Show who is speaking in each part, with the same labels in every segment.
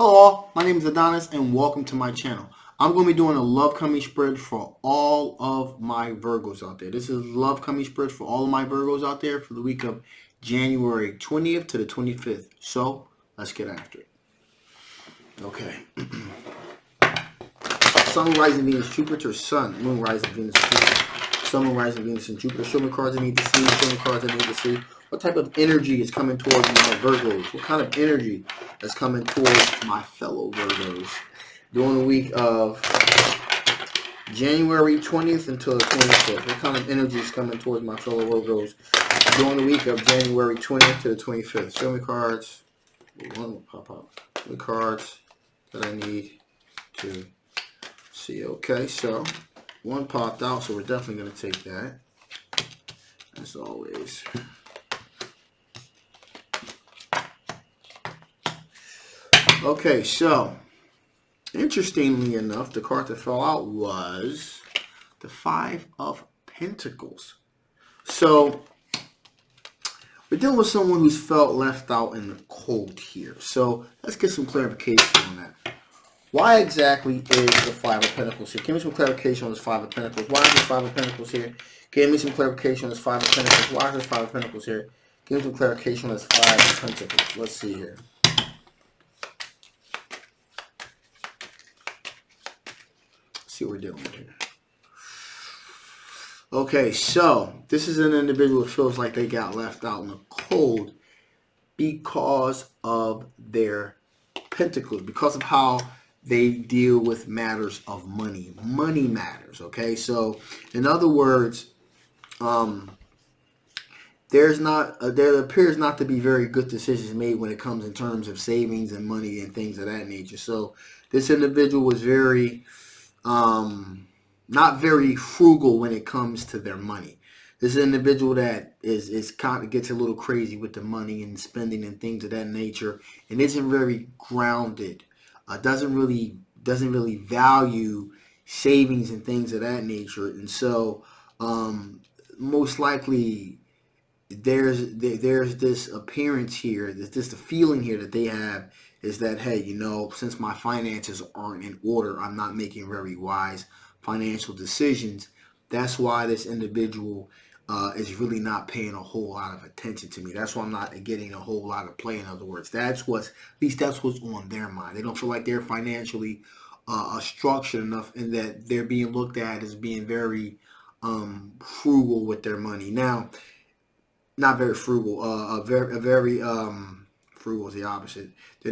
Speaker 1: Hello all, my name is Adonis and welcome to my channel. I'm going to be doing a love coming spread for all of my Virgos out there. This is love coming spread for all of my Virgos out there for the week of January 20th to the 25th. So, let's get after it. Okay. Sun, Rising, Venus, Jupiter, Sun, Moon, Rising, Venus, Jupiter. Sun, Moon, Rising, Venus, and Jupiter. Show me cards I need to see. Show me cards I need to see. What type of energy is coming towards my Virgos? What kind of energy is coming towards my fellow Virgos during the week of January 20th until the 25th? What kind of energy is coming towards my fellow Virgos during the week of January 20th to the 25th? Show me cards. One will pop up. Show me cards that I need to see. Okay, so one popped out, so we're definitely going to take that, as always. Okay, so interestingly enough, the card that fell out was the Five of Pentacles. So we're dealing with someone who's felt left out in the cold here. So let's get some clarification on that. Why exactly is the Five of Pentacles here? Give me some clarification on this Five of Pentacles. Why is this Five of Pentacles here? Give me some clarification on this Five of Pentacles. Why is this Five of Pentacles here? Give me some clarification on this Five of Pentacles. Let's see here. See what we're dealing with here. Okay, so this is an individual who feels like they got left out in the cold because of their pentacles, because of how they deal with matters of money. Money matters, okay? So, in other words, there appears not to be very good decisions made when it comes in terms of savings and money and things of that nature. So, this individual was very not very frugal when it comes to their money. This individual that is kind of gets a little crazy with the money and spending and things of that nature, and isn't very grounded. Doesn't really value savings and things of that nature, and so most likely there's this appearance here, this the feeling here that they have is that, hey, you know, since my finances aren't in order, I'm not making very wise financial decisions. That's why this individual is really not paying a whole lot of attention to me. That's why I'm not getting a whole lot of play. In other words, that's what's on their mind. They don't feel like they're financially structured enough, and that they're being looked at as being very frugal with their money. Now, not very frugal. Very frugal is the opposite. They're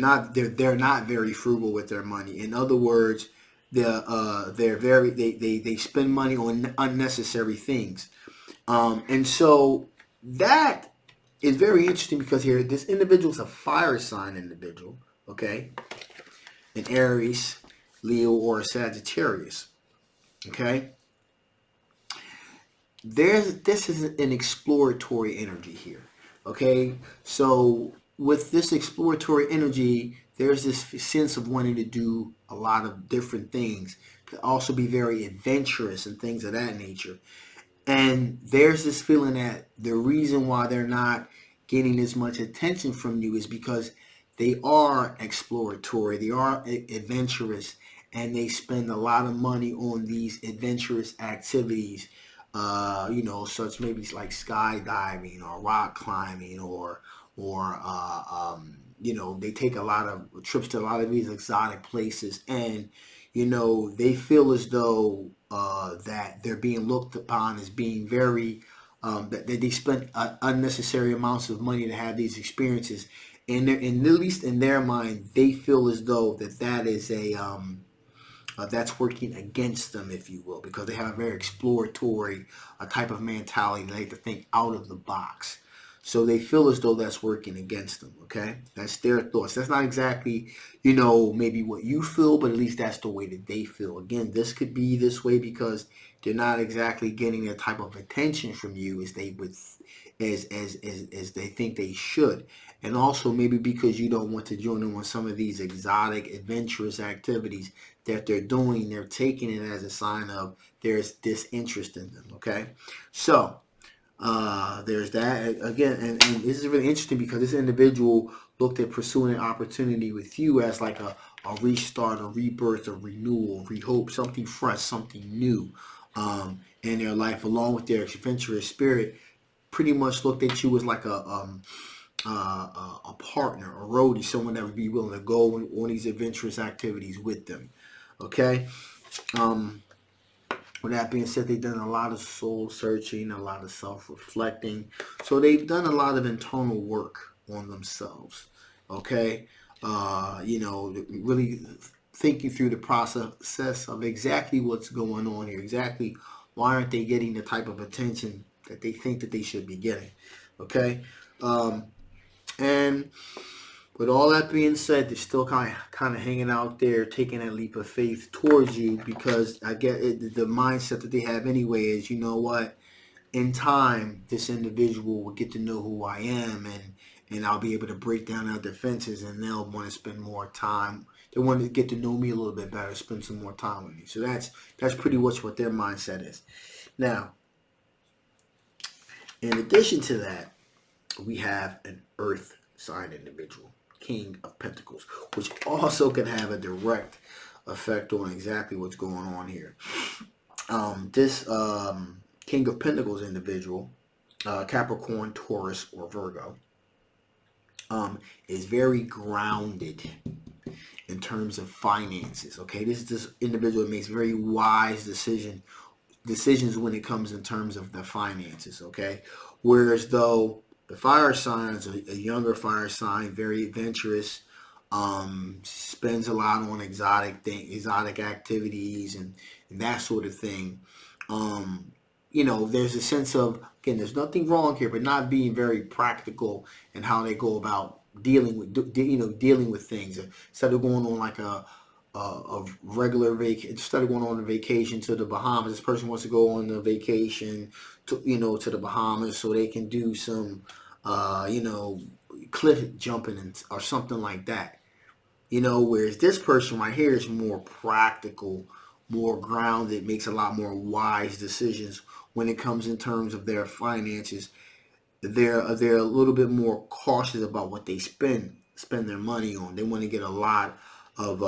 Speaker 1: not very frugal with their money. In other words, they spend money on unnecessary things. And so that is very interesting because here this individual is a fire sign individual, okay? An Aries, Leo, or a Sagittarius, okay? This is an exploratory energy here, okay? So with this exploratory energy, there's this sense of wanting to do a lot of different things. Could also be very adventurous and things of that nature. And there's this feeling that the reason why they're not getting as much attention from you is because they are exploratory, they are adventurous, and they spend a lot of money on these adventurous activities, you know, such maybe like skydiving or rock climbing or you know, they take a lot of trips to a lot of these exotic places, and you know, they feel as though that they're being looked upon as being very that they spend unnecessary amounts of money to have these experiences, and at least in their mind, they feel as though that is a that's working against them, if you will, because they have a very exploratory type of mentality. They like to think out of the box. So they feel as though that's working against them, okay? That's their thoughts. That's not exactly, you know, maybe what you feel, but at least that's the way that they feel. Again, this could be this way because they're not exactly getting the type of attention from you as they would, as they think they should. And also maybe because you don't want to join them on some of these exotic, adventurous activities that they're doing, they're taking it as a sign of there's disinterest in them, okay? So, There's that again, and this is really interesting because this individual looked at pursuing an opportunity with you as like a restart, a rebirth, a renewal, rehope, something fresh, something new in their life, along with their adventurous spirit. Pretty much looked at you as like a partner, a roadie, someone that would be willing to go on these adventurous activities with them. Okay. With that being said, they've done a lot of soul searching, a lot of self-reflecting. So they've done a lot of internal work on themselves. Okay. Really thinking through the process of exactly what's going on here. Exactly why aren't they getting the type of attention that they think that they should be getting. Okay. And with all that being said, they're still kind of hanging out there, taking that leap of faith towards you because I get it, the mindset that they have anyway is, you know what, in time, this individual will get to know who I am, and I'll be able to break down their defenses, and they'll want to spend more time. They want to get to know me a little bit better, spend some more time with me. So that's pretty much what their mindset is. Now, in addition to that, we have an earth sign individual, King of Pentacles, which also can have a direct effect on exactly what's going on here. This King of Pentacles individual, Capricorn, Taurus, or Virgo, is very grounded in terms of finances. Okay, this individual makes very wise decisions when it comes in terms of the finances. Okay, whereas though the fire sign is a younger fire sign, very adventurous, spends a lot on exotic activities and that sort of thing. There's a sense of, again, there's nothing wrong here, but not being very practical in how they go about dealing with things. Instead of going on like a regular vacation, instead of going on a vacation to the Bahamas, this person wants to go on a vacation to the Bahamas so they can do some cliff jumping or something like that. Whereas this person right here is more practical, more grounded, makes a lot more wise decisions when it comes in terms of their finances. They're a little bit more cautious about what they spend their money on. They want to get a lot of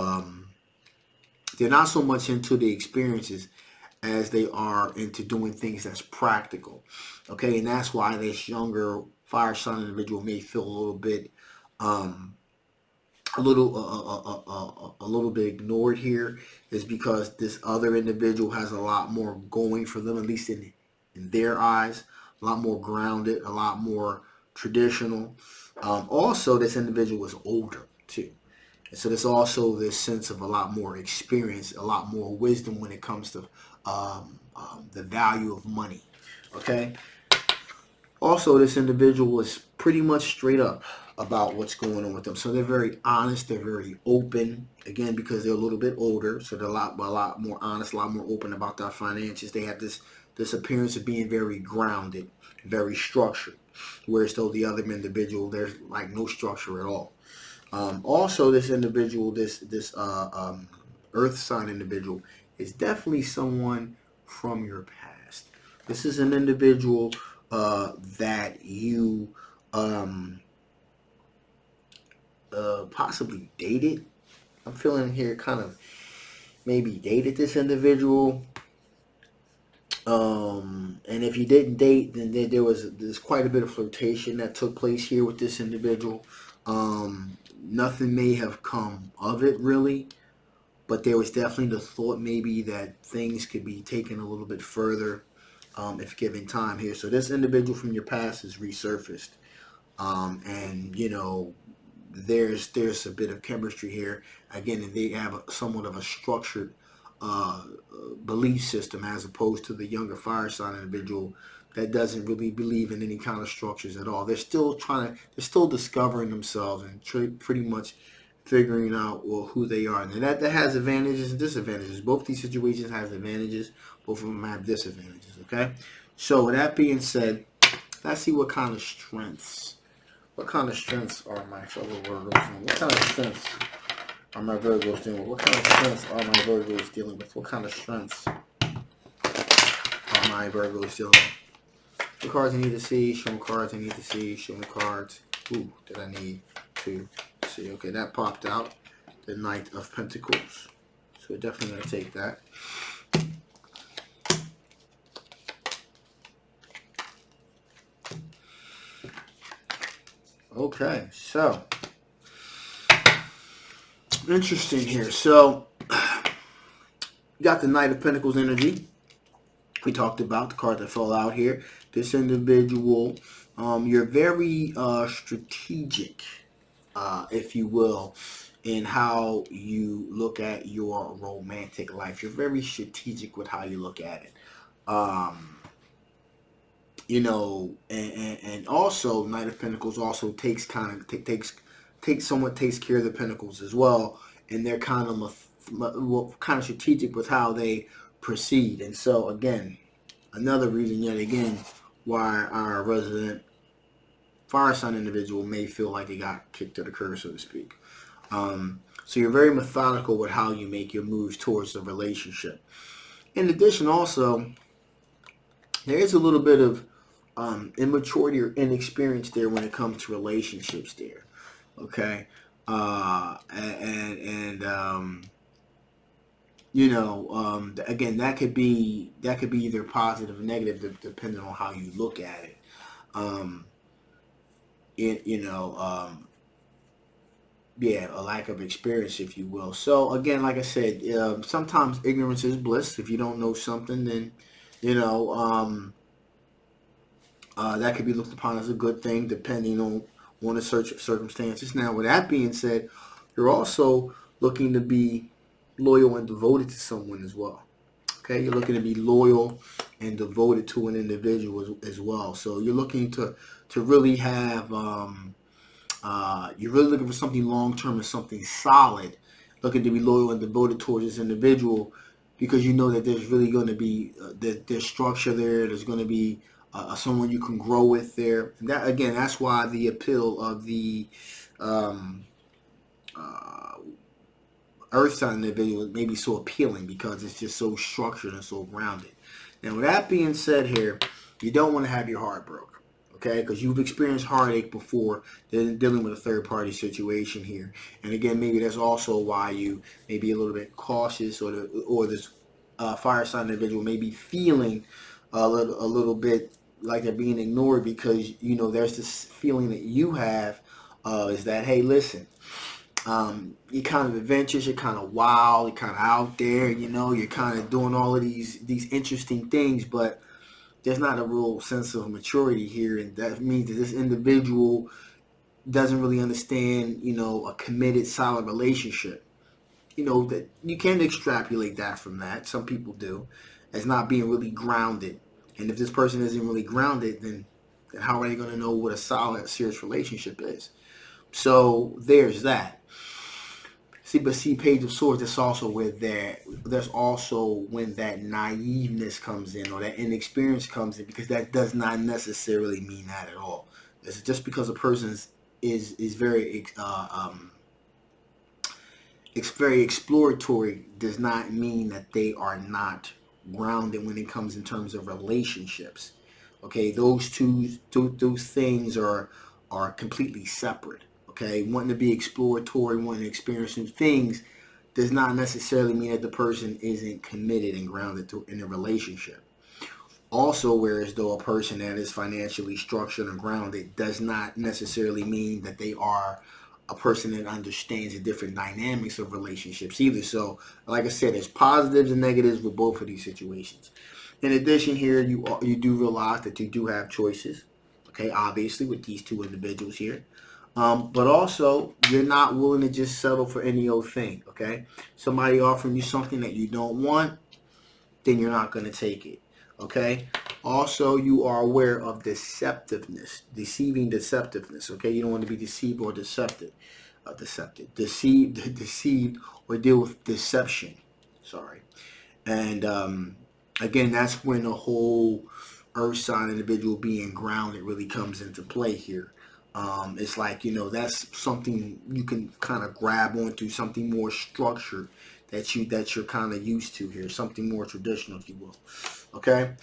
Speaker 1: they're not so much into the experiences as they are into doing things that's practical. Okay, and that's why this younger fire sign individual may feel a little bit a little bit ignored here, is because this other individual has a lot more going for them, at least in their eyes, a lot more grounded, a lot more traditional. Also, this individual is older too. And so there's also this sense of a lot more experience, a lot more wisdom when it comes to the value of money. Okay. Also, this individual is pretty much straight up about what's going on with them. So they're very honest. They're very open. Again, because they're a little bit older, so they're a lot more honest, a lot more open about their finances. They have this appearance of being very grounded, very structured. Whereas though the other individual, there's like no structure at all. Also, this individual, this earth sign individual, is definitely someone from your past. This is an individual that you possibly dated. I'm feeling here kind of maybe dated this individual. And if you didn't date, then there's quite a bit of flirtation that took place here with this individual. Nothing may have come of it really, but there was definitely the thought maybe that things could be taken a little bit further if given time here. So this individual from your past is resurfaced, and there's a bit of chemistry here. Again, they have somewhat of a structured belief system as opposed to the younger fire sign individual that doesn't really believe in any kind of structures at all. They're still discovering themselves and pretty much figuring out who they are. And that has advantages and disadvantages. Both these situations have advantages. Both of them have disadvantages. Okay. So with that being said, let's see what kind of strengths. What kind of strengths are my fellow Virgos dealing with? What kind of strengths are my Virgos dealing with? What kind of strengths are my Virgos dealing with? What kind of strengths are my Virgos dealing with? The cards I need to see. Show me cards I need to see. Show me cards. Ooh, that I need to see. Okay, that popped out. The Knight of Pentacles. So we're definitely going to take that. Okay, so interesting here. So you got the Knight of Pentacles energy. We talked about the card that fell out here. This individual, you're very strategic, if you will, in how you look at your romantic life. You're very strategic with how you look at it. You know, and also Knight of Pentacles also takes kind of somewhat takes care of the Pentacles as well, and they're kind of strategic with how they proceed. And so again, another reason yet again why our resident fire sign individual may feel like they got kicked to the curb, so to speak. So you're very methodical with how you make your moves towards the relationship. In addition, also, there is a little bit of immaturity or inexperience there when it comes to relationships there. Okay. You know, again, that could be either positive or negative depending on how you look at it. Yeah, a lack of experience, if you will. So again, like I said, sometimes ignorance is bliss. If you don't know something, then you know that could be looked upon as a good thing, depending on the circumstances. Now, with that being said, you're also looking to be loyal and devoted to someone as well. Okay, you're looking to be loyal and devoted to an individual as well. So you're looking to really have you're really looking for something long term and something solid. Looking to be loyal and devoted towards this individual because you know that there's really going to be there's structure there. There's going to be someone you can grow with there. And that again, that's why the appeal of the um, uh, Earth sign individual may be so appealing because it's just so structured and so grounded. Now, with that being said, here you don't want to have your heart broke. Okay, because you've experienced heartache before dealing with a third-party situation here, and again, maybe that's also why you may be a little bit cautious, or this fire sign individual may be feeling a little bit like they're being ignored because you know there's this feeling that you have is that, hey, listen, you're kind of adventurous, you're kind of wild, you're kind of out there, you know, you're kind of doing all of these interesting things, but there's not a real sense of maturity here, and that means that this individual doesn't really understand, you know, a committed, solid relationship. You know, that you can extrapolate that from that. Some people do, as not being really grounded. And if this person isn't really grounded, then how are they going to know what a solid, serious relationship is? So there's that. See, Page of Swords, that's also where there's also when that naiveness comes in or that inexperience comes in, because that does not necessarily mean that at all. It's just because a person is very it's very exploratory does not mean that they are not grounded when it comes in terms of relationships. Okay, those those things are completely separate. Okay, wanting to be exploratory, wanting to experience new things does not necessarily mean that the person isn't committed and grounded in a relationship. Also, whereas though a person that is financially structured and grounded does not necessarily mean that they are a person that understands the different dynamics of relationships either. So, like I said, there's positives and negatives with both of these situations. In addition, here you do realize that you do have choices. Okay, obviously with these two individuals here. But also, you're not willing to just settle for any old thing, okay? Somebody offering you something that you don't want, then you're not going to take it, okay? Also, you are aware of deceptiveness, okay? You don't want to be deceived or deceived or deal with deception, sorry. And again, that's when the whole earth sign individual being grounded really comes into play here. It's like, you know, that's something you can kind of grab onto, something more structured that you're kind of used to here, something more traditional, if you will. Okay.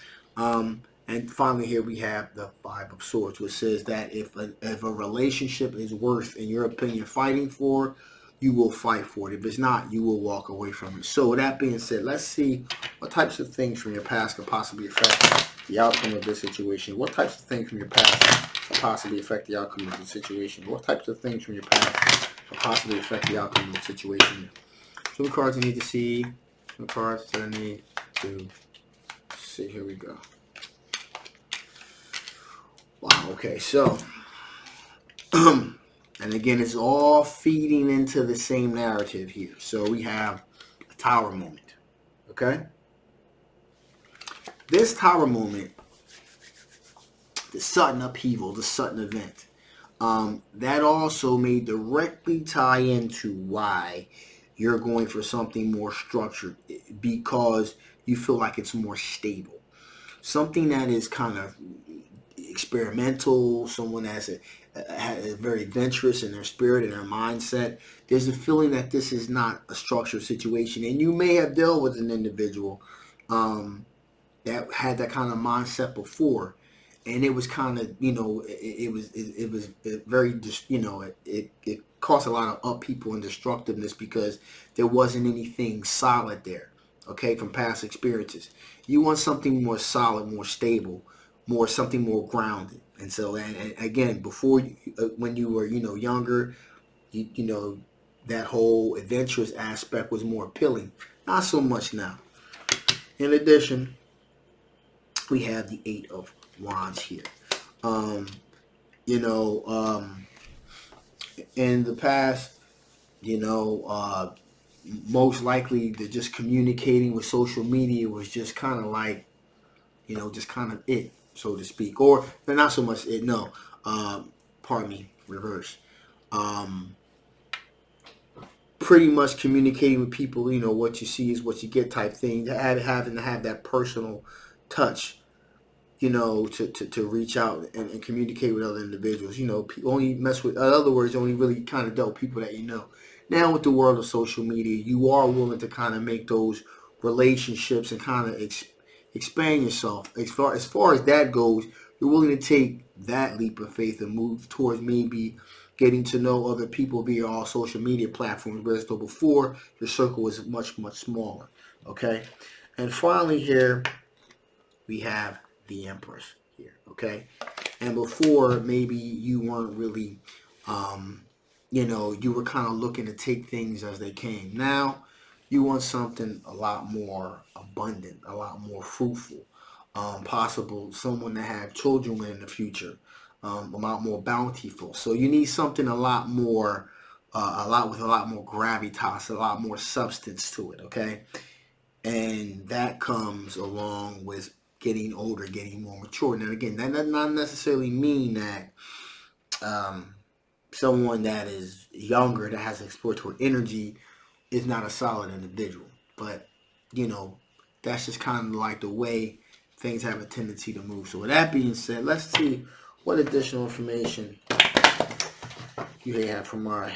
Speaker 1: And finally, here we have the Five of Swords, which says that if a relationship is worth, in your opinion, fighting for, you will fight for it. If it's not, you will walk away from it. So with that being said, let's see what types of things from your past could possibly affect the outcome of this situation. What types of things from your past could possibly affect the outcome of the situation? What types of things from your past could possibly affect the outcome of the situation? Some cards I need to see. Some cards that I need to see. Here we go. Wow, okay, so, and again, it's all feeding into the same narrative here. So we have a tower moment, okay? This tower moment, the sudden upheaval, the sudden event, that also may directly tie into why you're going for something more structured, because you feel like it's more stable. Something that is kind of experimental, someone that's very adventurous in their spirit and their mindset. There's a feeling that this is not a structured situation, and you may have dealt with an individual that had that kind of mindset before, and it was kind of, it was very, it caused a lot of upheaval and destructiveness because there wasn't anything solid there. Okay, from past experiences, you want something more solid, more stable, something more grounded. And so, and again, before when you were, younger, that whole adventurous aspect was more appealing. Not so much now. In addition, we have the Eight of Wands here. Um, you know, in the past, most likely the just communicating with social media was just kind of like, just kind of it, so to speak. Or not so much it, no. Pardon me, reverse. Um, Pretty much communicating with people, what you see is what you get type thing. Having to have that personal touch, to reach out and communicate with other individuals. Only mess with, in other words, only really kind of dealt with people that you know. Now with the world of social media, you are willing to kind of make those relationships and kind of expand yourself. As far as that goes, you're willing to take that leap of faith and move towards maybe getting to know other people via all social media platforms, whereas though before your circle was much, much smaller. Okay? And finally here, we have the Empress here, okay? And before, maybe you weren't really, you were kind of looking to take things as they came. Now, you want something a lot more abundant, a lot more fruitful, possible someone that had children with in the future, a lot more bountiful. So you need something a lot more, with a lot more gravitas, a lot more substance to it, okay? And that comes along with getting older, getting more mature. Now, again, that does not necessarily mean that someone that is younger, that has exploratory energy, is not a solid individual. But, that's just kind of like the way things have a tendency to move. So with that being said, let's see what additional information you have from my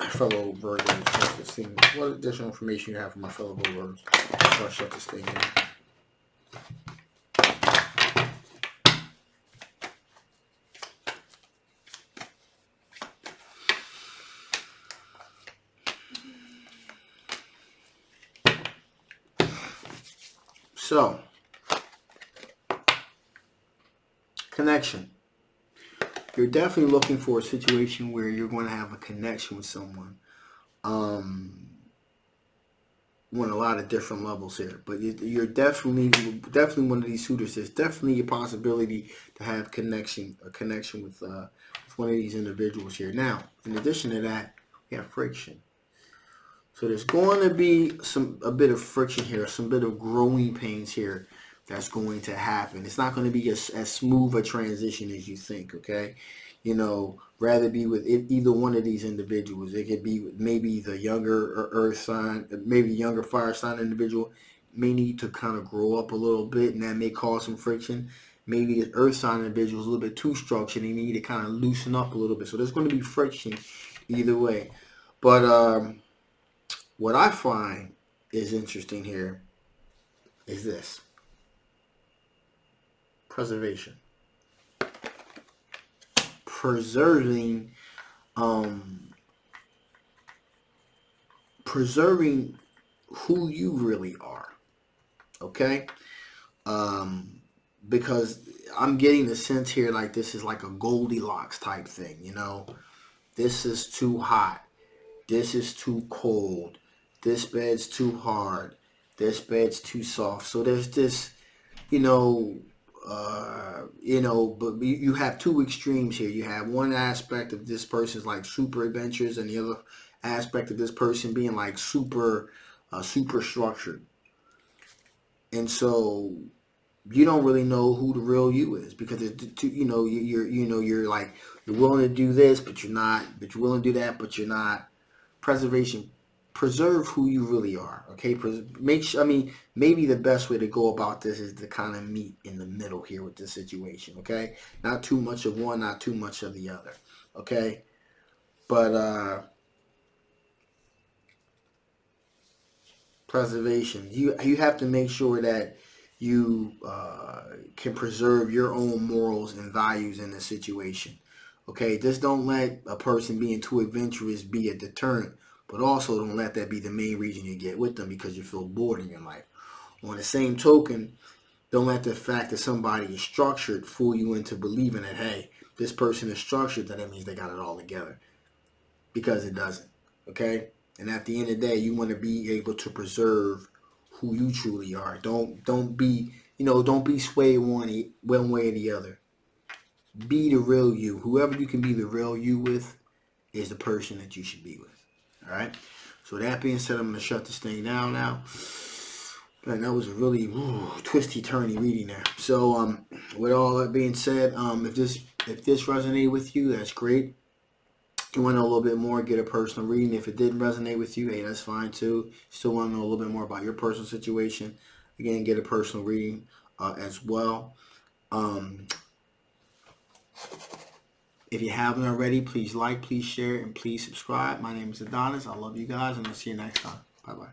Speaker 1: fellow Virgos. What additional information you have from my fellow Virgos? I'll shut this thing in. So, connection. You're definitely looking for a situation where you're going to have a connection with someone. On a lot of different levels here, but you're definitely one of these suitors. There's definitely a possibility to have a connection with one of these individuals here. Now, in addition to that, we have friction. So there's going to be a bit of friction here, some bit of growing pains here that's going to happen. It's not going to be as smooth a transition as you think, okay? Rather be with either one of these individuals. It could be maybe the younger earth sign, maybe younger fire sign individual may need to kind of grow up a little bit, and that may cause some friction. Maybe the earth sign individual is a little bit too structured, and they need to kind of loosen up a little bit. So there's going to be friction either way. But what I find is interesting here is this. preservation. Preserving, preserving who you really are. Okay? Because I'm getting the sense here like this is like a Goldilocks type thing, you know. This is too hot. This is too cold. This bed's too hard. This bed's too soft. So there's this, but you have two extremes here. You have one aspect of this person's like super adventurous, and the other aspect of this person being like super structured. And so you don't really know who the real you is, because you're like, you're willing to do this, but you're not. But you're willing to do that, but you're not. Preservation. Preserve who you really are. Okay. Maybe the best way to go about this is to kind of meet in the middle here with this situation. Okay. Not too much of one, not too much of the other. Okay. But preservation. You have to make sure that you can preserve your own morals and values in the situation. Okay, just don't let a person being too adventurous be a deterrent, but also don't let that be the main reason you get with them, because you feel bored in your life. On the same token, don't let the fact that somebody is structured fool you into believing that, hey, this person is structured, that means they got it all together, because it doesn't. Okay, and at the end of the day, you want to be able to preserve who you truly are. Don't be swayed one way or the other. Be the real you. Whoever you can be the real you with is the person that you should be with. All right. So that being said, I'm gonna shut this thing down now. Man, that was a really twisty, turny reading there. So with all that being said, if this resonated with you, that's great. If you want to know a little bit more, get a personal reading. If it didn't resonate with you, hey, that's fine too. Still want to know a little bit more about your personal situation, again, get a personal reading as well. If you haven't already, please like, please share, and please subscribe. My name is Adonis. I love you guys, and I'll see you next time. Bye-bye.